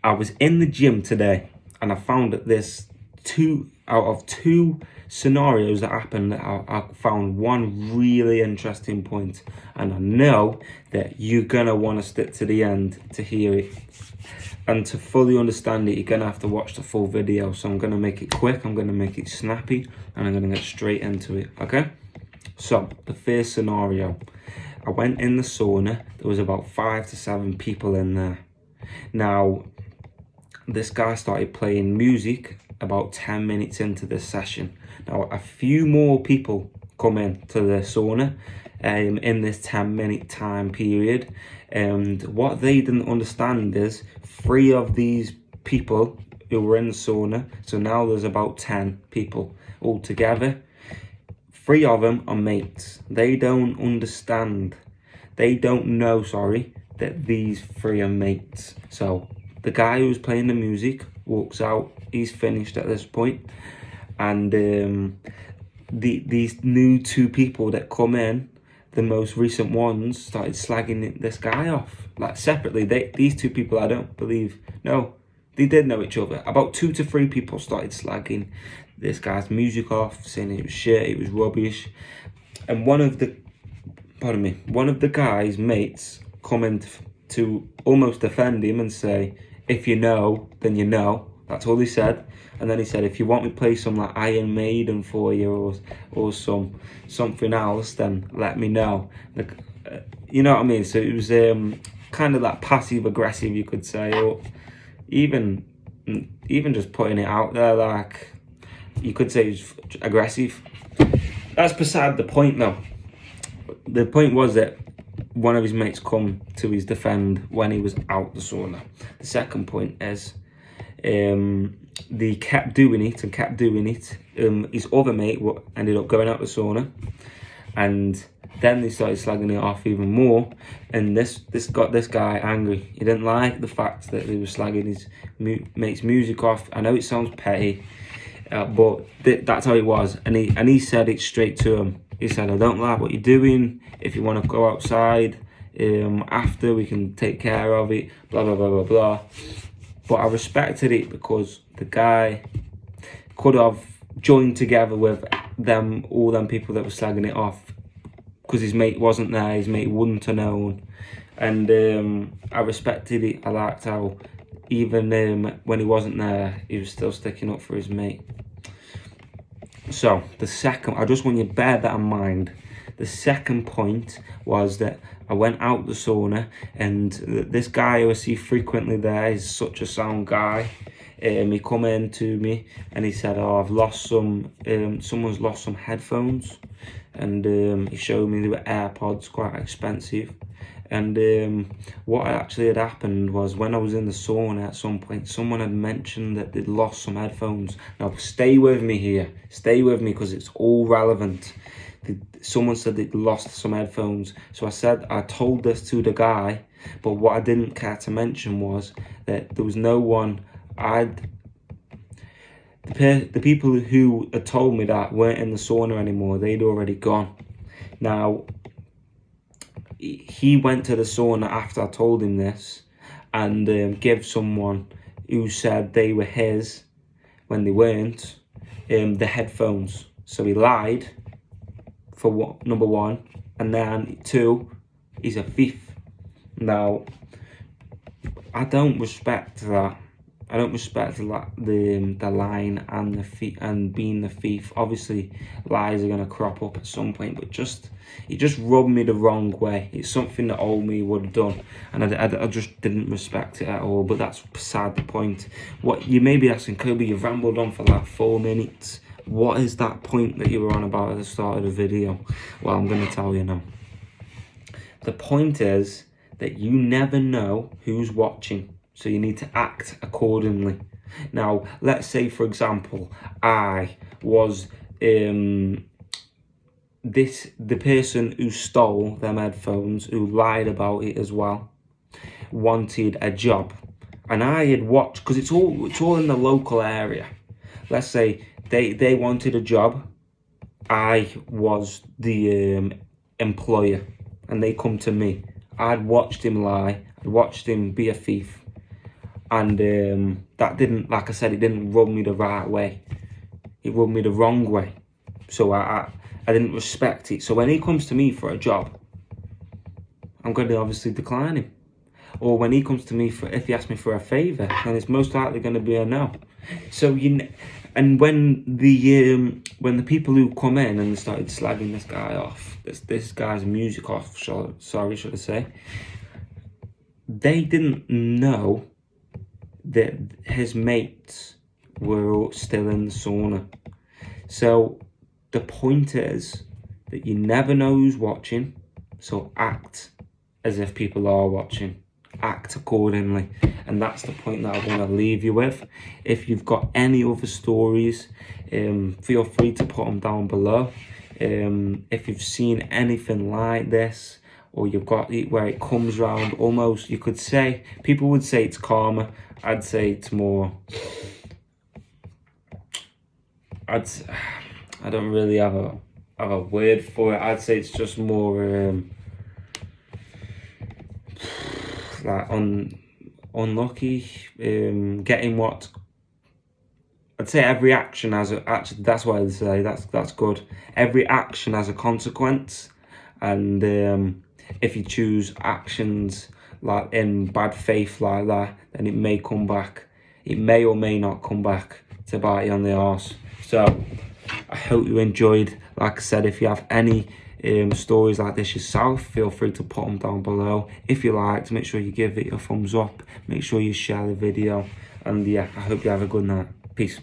I was in the gym today and I found that there's out of two scenarios that happened, I found one really interesting point, and I know that you're gonna want to stick to the end to hear it. And to fully understand it, you're gonna have to watch the full video. So I'm gonna make it quick, I'm gonna make it snappy, and I'm gonna get straight into it, okay? So the first scenario, I went in the sauna, there was about 5 to 7 people in there. Now, this guy started playing music about 10 minutes into this session. Now, a few more people come in to the sauna in this 10-minute time period. And what they didn't understand is 3 of these people who were in the sauna, so now there's about 10 people altogether. 3 of them are mates. They don't understand. They don't know, that these 3 are mates. So the guy who's playing the music walks out. He's finished at this point. And these new 2 people that come in, the most recent ones, started slagging this guy off. Like separately, these 2 people, I don't believe, no, they did know each other. About 2 to 3 people started slagging this guy's music off, saying it was shit, it was rubbish. And one of the guy's mates come in to almost defend him and say, if you know, then you know. That's all he said. And then he said, if you want me to play some like Iron Maiden for you or something else, then let me know. Like, you know what I mean? So it was kind of like passive aggressive, you could say, or even just putting it out there, like you could say it's aggressive. That's beside the point though. The point was that one of his mates come to his defend when he was out the sauna. The second point is they kept doing it. His other mate ended up going out the sauna, and then they started slagging it off even more, and this got this guy angry. He didn't like the fact that they were slagging his mate's music off. I know it sounds petty, but that's how it was, and he said it straight to him. He said, I don't like what you're doing. If you want to go outside after, we can take care of it, blah, blah, blah, blah, blah. But I respected it because the guy could have joined together with all them people that were slagging it off, because his mate wasn't there, his mate wouldn't have known. And I respected it. I liked how even when he wasn't there, he was still sticking up for his mate. So the second, I just want you to bear that in mind. The second point was that I went out the sauna, and this guy who I see frequently there is such a sound guy. He come in to me and he said, oh, I've lost someone's lost some headphones. And he showed me they were AirPods, quite expensive. And what actually had happened was, when I was in the sauna at some point, someone had mentioned that they'd lost some headphones. Now, stay with me here. Stay with me, because it's all relevant. Someone said they'd lost some headphones. So I told this to the guy, but what I didn't care to mention was that there was no one. The people who had told me that weren't in the sauna anymore. They'd already gone. Now, he went to the sauna after I told him this, and gave someone who said they were his when they weren't, the headphones. So he lied, for what, number 1, and then 2, he's a thief. Now, I don't respect that. I don't respect the line and and being the thief. Obviously, lies are gonna crop up at some point, but it just rubbed me the wrong way. It's something that old me would have done, and I just didn't respect it at all. But that's beside the point. What you may be asking, Kobe, you've rambled on for like 4 minutes. What is that point that you were on about at the start of the video? Well, I'm gonna tell you now. The point is that you never know who's watching. So you need to act accordingly. Now, let's say, for example, I was the person who stole them headphones, who lied about it as well, wanted a job, and I had watched, because it's all in the local area. Let's say they wanted a job. I was the employer, and they come to me. I'd watched him lie. I'd watched him be a thief. And that didn't, like I said, it didn't rub me the right way. It rubbed me the wrong way. So I didn't respect it. So when he comes to me for a job, I'm going to obviously decline him. Or when he comes to me if he asks me for a favour, then it's most likely going to be a no. So and when the people who come in and started slagging this guy off, this guy's music off, should I say, they didn't know that his mates were still in the sauna. So the point is that you never know who's watching, so act as if people are watching. Act accordingly. And that's the point that I want to leave you with. If you've got any other stories, feel free to put them down below. If you've seen anything like this, or you've got it where it comes round, almost, you could say, people would say it's karma. I'd say it's more, I don't really have a word for it. I'd say it's just more like unlucky, getting what, I'd say every action has actually, that's what I'd say, that's good. Every action has a consequence, and if you choose actions like in bad faith like that, then it may come back. It may or may not come back to bite you on the arse. So I hope you enjoyed. Like I said, if you have any stories like this yourself, feel free to put them down below. If you liked, make sure you give it a thumbs up, make sure you share the video, and yeah, I hope you have a good night. Peace.